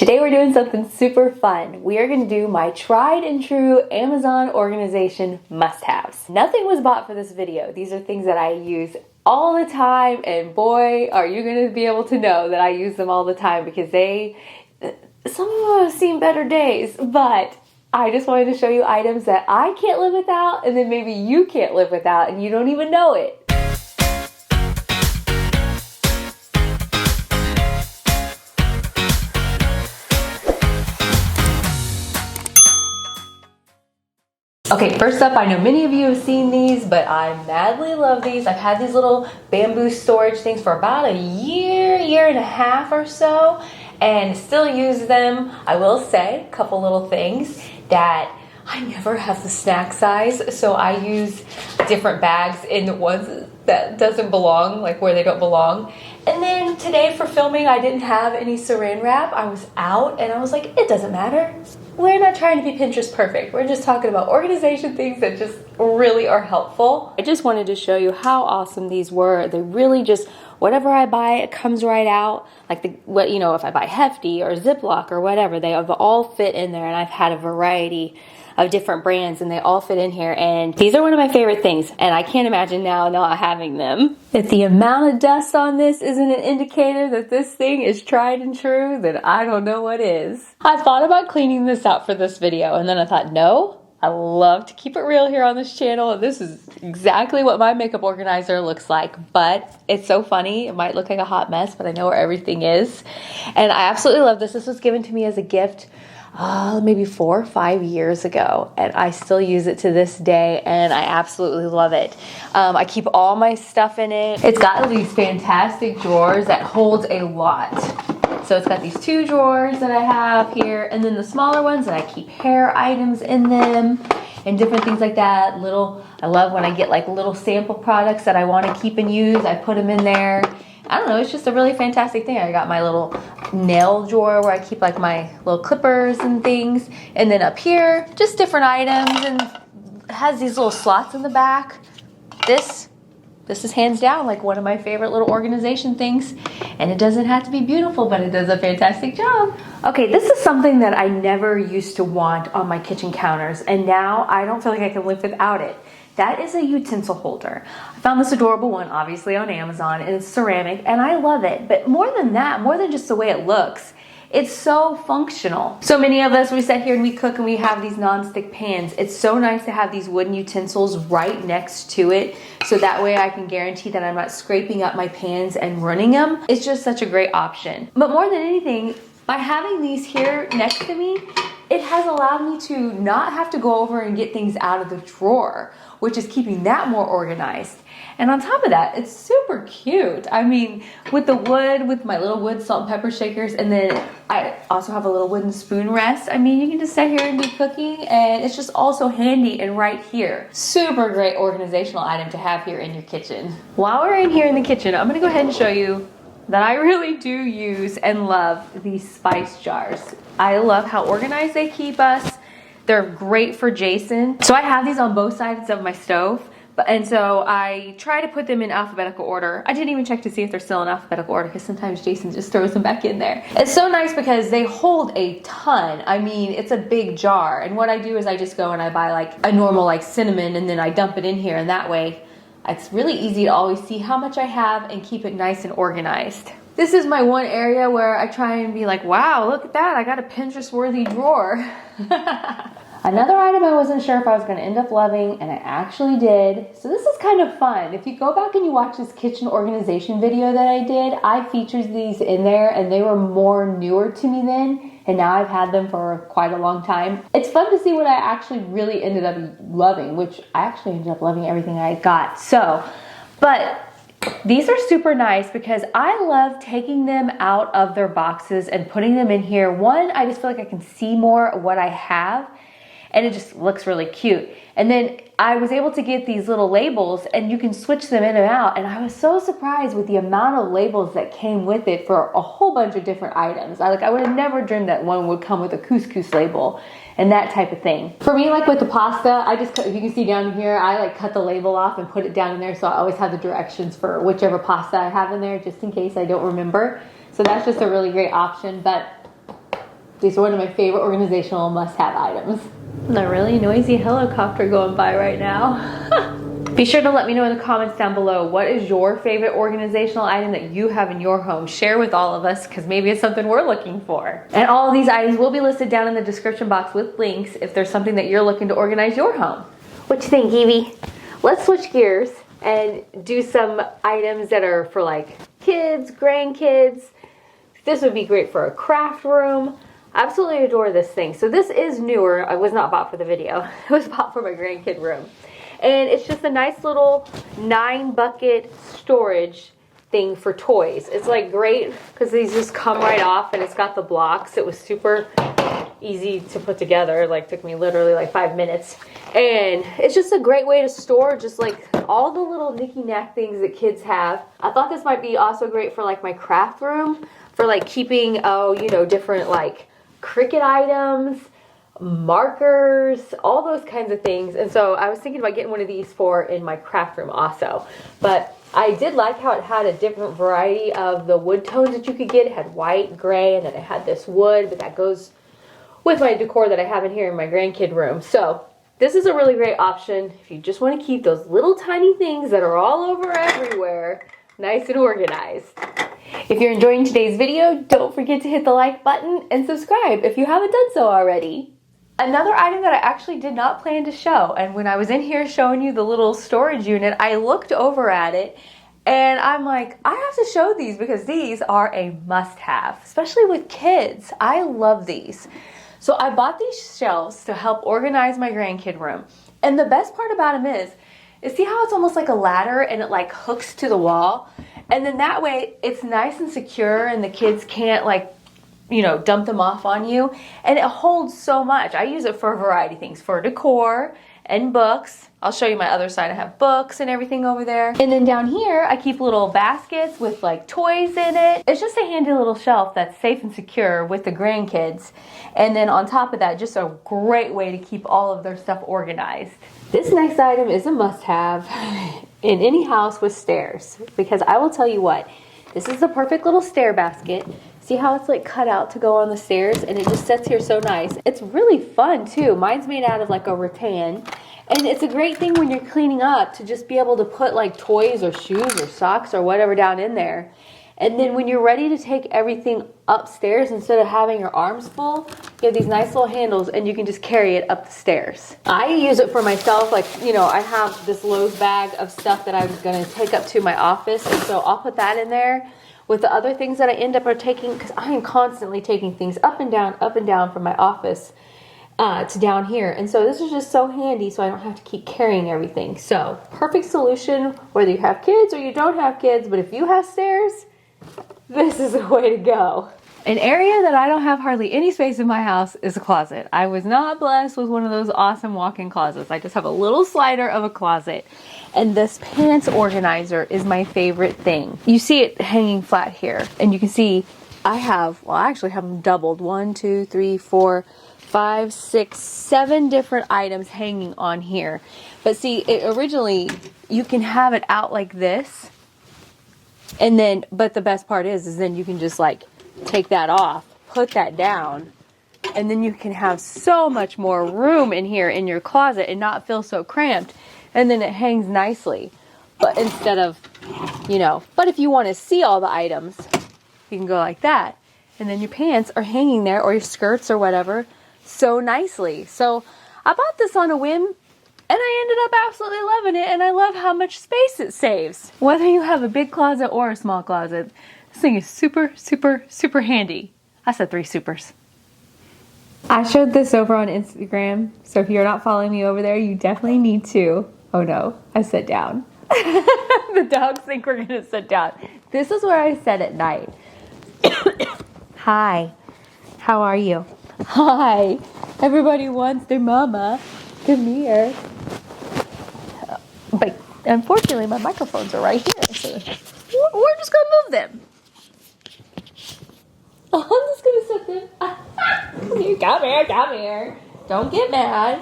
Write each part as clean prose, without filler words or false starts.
Today we're doing something super fun. We are going to do my tried and true Amazon organization must-haves. Nothing was bought for this video. These are things that I use all the time, and boy, are you going to be able to know that I use them all the time, because some of them have seen better days, but I just wanted to show you items that I can't live without, and then maybe you can't live without and you don't even know it. Okay, first up, I know many of you have seen these, but I madly love these. I've had these little bamboo storage things for about a year and a half or so, and still use them. I will say a couple little things that I never have the snack size, so I use different bags in the ones that doesn't belong, like where they don't belong. And then today for filming, I didn't have any saran wrap. I was out and I was like, it doesn't matter. We're not trying to be Pinterest perfect. We're just talking about organization things that just really are helpful. I just wanted to show you how awesome these were. They really just, whatever I buy, it comes right out. Like if I buy Hefty or Ziploc or whatever, they have all fit in there, and I've had a variety of different brands and they all fit in here, and these are one of my favorite things, and I can't imagine now not having them. If the amount of dust on this isn't an indicator that this thing is tried and true, then I don't know what is. I thought about cleaning this out for this video, and then I thought, no, I love to keep it real here on this channel, and this is exactly what my makeup organizer looks like. But it's so funny, it might look like a hot mess, but I know where everything is, and I absolutely love this. This was given to me as a gift maybe 4 or 5 years ago, and I still use it to this day, and I absolutely love it. I keep all my stuff in it. It's got these fantastic drawers that hold a lot. So it's got these 2 drawers that I have here, and then the smaller ones that I keep hair items in them and different things like that. I love when I get like little sample products that I want to keep and use. I put them in there. I don't know, it's just a really fantastic thing. I got my little nail drawer where I keep like my little clippers and things. And then up here, just different items, and it has these little slots in the back. This is hands down like one of my favorite little organization things. And it doesn't have to be beautiful, but it does a fantastic job. Okay, this is something that I never used to want on my kitchen counters, and now I don't feel like I can live without it. That is a utensil holder. I found this adorable one, obviously, on Amazon, and it's ceramic, and I love it. But more than that, more than just the way it looks, it's so functional. So many of us, we sit here and we cook and we have these non-stick pans. It's so nice to have these wooden utensils right next to it, so that way I can guarantee that I'm not scraping up my pans and ruining them. It's just such a great option. But more than anything, by having these here next to me, it has allowed me to not have to go over and get things out of the drawer, which is keeping that more organized. And on top of that, it's super cute. I mean, with the wood, with my little wood salt and pepper shakers, and then I also have a little wooden spoon rest. I mean, you can just sit here and be cooking, and it's just also handy and right here. Super great organizational item to have here in your kitchen. While we're in here in the kitchen, I'm gonna go ahead and show you that I really do use and love these spice jars. I love how organized they keep us. They're great for Jason. So I have these on both sides of my stove, and so I try to put them in alphabetical order. I didn't even check to see if they're still in alphabetical order, because sometimes Jason just throws them back in there. It's so nice because they hold a ton. I mean, it's a big jar, and what I do is I just go and I buy like a normal like cinnamon, and then I dump it in here, and that way it's really easy to always see how much I have and keep it nice and organized. This is my one area where I try and be like, wow, look at that, I got a Pinterest-worthy drawer. Another item I wasn't sure if I was going to end up loving, and I actually did. So this is kind of fun. If you go back and you watch this kitchen organization video that I did, I featured these in there, and they were more newer to me then, and now I've had them for quite a long time. It's fun to see what I actually really ended up loving, which I actually ended up loving everything I got. But these are super nice because I love taking them out of their boxes and putting them in here. One, I just feel like I can see more of what I have, and it just looks really cute. And then I was able to get these little labels, and you can switch them in and out, and I was so surprised with the amount of labels that came with it for a whole bunch of different items. I would have never dreamed that one would come with a couscous label and that type of thing. For me, like with the pasta, I just, if you can see down here, I like cut the label off and put it down in there, so I always have the directions for whichever pasta I have in there, just in case I don't remember. So that's just a really great option. But These are one of my favorite organizational must-have items. The really noisy helicopter going by right now. Be sure to let me know in the comments down below, what is your favorite organizational item that you have in your home? Share with all of us, because maybe it's something we're looking for. And all of these items will be listed down in the description box with links if there's something that you're looking to organize your home. What you think, Evie? Let's switch gears and do some items that are for like kids, grandkids. This would be great for a craft room. I absolutely adore this thing. So this is newer. It was not bought for the video. It was bought for my grandkid room. And it's just a nice little 9-bucket storage thing for toys. It's like great because these just come right off, and it's got the blocks. It was super easy to put together. Like took me literally like 5 minutes. And it's just a great way to store just like all the little knicky-knack things that kids have. I thought this might be also great for like my craft room, for like keeping, you know, different like Cricut items, markers, all those kinds of things. And so I was thinking about getting one of these for in my craft room also. But I did like how it had a different variety of the wood tones that you could get. It had white, gray, and then it had this wood, but that goes with my decor that I have in here in my grandkid room. So this is a really great option if you just want to keep those little tiny things that are all over everywhere nice and organized. If you're enjoying today's video, don't forget to hit the like button and subscribe if you haven't done so already. Another item that I actually did not plan to show, and when I was in here showing you the little storage unit, I looked over at it and I'm like, I have to show these because these are a must-have, especially with kids. I love these. So I bought these shelves to help organize my grandkid room. And the best part about them is see how it's almost like a ladder and it like hooks to the wall? And then that way it's nice and secure and the kids can't like, you know, dump them off on you. And it holds so much. I use it for a variety of things, for decor and books. I'll show you my other side. I have books and everything over there. And then down here, I keep little baskets with like toys in it. It's just a handy little shelf that's safe and secure with the grandkids. And then on top of that, just a great way to keep all of their stuff organized. This next item is a must-have in any house with stairs, because I will tell you what, this is the perfect little stair basket. See how it's like cut out to go on the stairs, and it just sits here so nice. It's really fun too. Mine's made out of like a rattan, and it's a great thing when you're cleaning up to just be able to put like toys or shoes or socks or whatever down in there. And then when you're ready to take everything upstairs, instead of having your arms full, you have these nice little handles and you can just carry it up the stairs. I use it for myself. Like, you know, I have this Lowe's bag of stuff that I'm going to take up to my office. And so I'll put that in there with the other things that I end up taking, because I am constantly taking things up and down from my office to down here. And so this is just so handy, so I don't have to keep carrying everything. So perfect solution whether you have kids or you don't have kids. But if you have stairs, this is the way to go. An area that I don't have hardly any space in my house is a closet. I was not blessed with one of those awesome walk-in closets. I just have a little slider of a closet. And this pants organizer is my favorite thing. You see it hanging flat here. And you can see I actually have them doubled. 1, 2, 3, 4, 5, 6, 7 different items hanging on here. But see, originally you can have it out like this. And then, but the best part is then you can just like take that off, put that down, and then you can have so much more room in here in your closet and not feel so cramped. And then it hangs nicely. But instead of, you know, but if you want to see all the items, you can go like that. And then your pants are hanging there, or your skirts or whatever, so nicely. So I bought this on a whim. And I ended up absolutely loving it, and I love how much space it saves. Whether you have a big closet or a small closet, this thing is super, super, super handy. I said 3 supers. I showed this over on Instagram, so if you're not following me over there, you definitely need to. Oh no, I sat down. The dogs think we're gonna sit down. This is where I sit at night. Hi, how are you? Hi, everybody wants their mama. Come here. But unfortunately, my microphones are right here, so we're just gonna move them. I'm just gonna sit them. Come here. Don't get mad.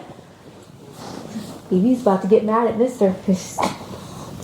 Evie's about to get mad at Mister, because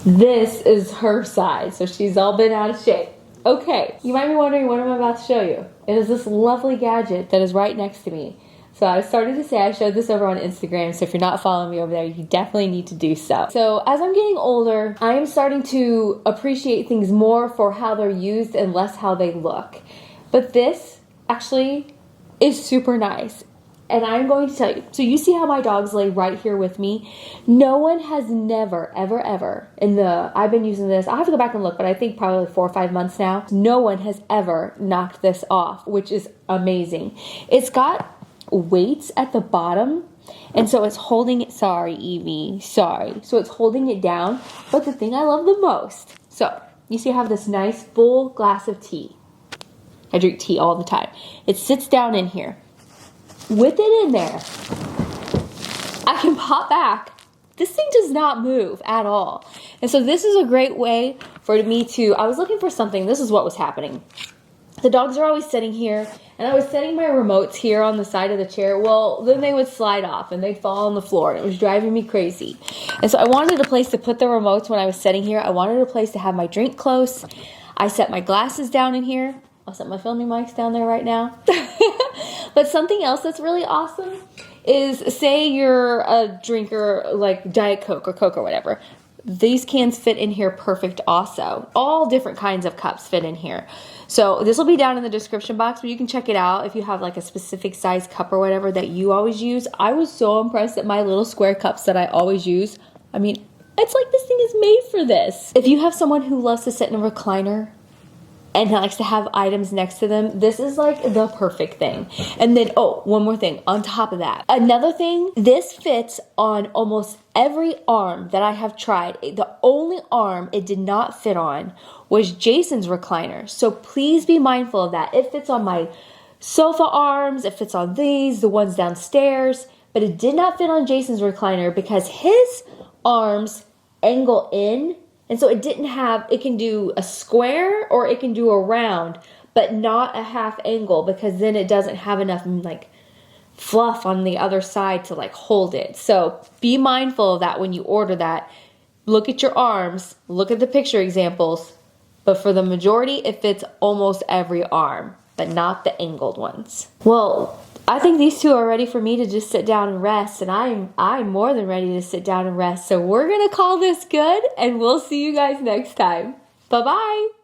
this is her side, so she's all been out of shape. Okay, you might be wondering what I'm about to show you. It is this lovely gadget that is right next to me. So I started to say I showed this over on Instagram, so if you're not following me over there, you definitely need to do so. So as I'm getting older, I am starting to appreciate things more for how they're used and less how they look. But this actually is super nice. And I'm going to tell you, so you see how my dogs lay right here with me? No one has never, ever, ever, I've been using this, I'll have to go back and look, but I think probably 4 or 5 months now, no one has ever knocked this off, which is amazing. It's got weights at the bottom, and so it's holding it, sorry Evie, sorry. So it's holding it down, but the thing I love the most, so you see I have this nice full glass of tea. I drink tea all the time. It sits down in here. With it in there, I can pop back. This thing does not move at all. And so this is a great way for me to, I was looking for something, this is what was happening. The dogs are always sitting here, and I was setting my remotes here on the side of the chair. Well, then they would slide off, and they'd fall on the floor, and it was driving me crazy. And so I wanted a place to put the remotes when I was sitting here. I wanted a place to have my drink close. I set my glasses down in here. I'll set my filming mics down there right now. But something else that's really awesome is, say you're a drinker like Diet Coke or Coke or whatever. These cans fit in here perfect also. All different kinds of cups fit in here. So this will be down in the description box, but you can check it out if you have like a specific size cup or whatever that you always use. I was so impressed at my little square cups that I always use. I mean, it's like this thing is made for this. If you have someone who loves to sit in a recliner and likes to have items next to them, this is like the perfect thing. And then, oh, one more thing on top of that. Another thing, this fits on almost every arm that I have tried. The only arm it did not fit on was Jason's recliner. So please be mindful of that. It fits on my sofa arms, it fits on these, the ones downstairs, but it did not fit on Jason's recliner because his arms angle in. And so it didn't have, it can do a square or it can do a round, but not a half angle, because then it doesn't have enough like fluff on the other side to like hold it. So be mindful of that when you order that. Look at your arms, look at the picture examples, but for the majority, it fits almost every arm, but not the angled ones. Well, I think these two are ready for me to just sit down and rest, and I'm more than ready to sit down and rest. So we're gonna call this good, and we'll see you guys next time. Bye-bye.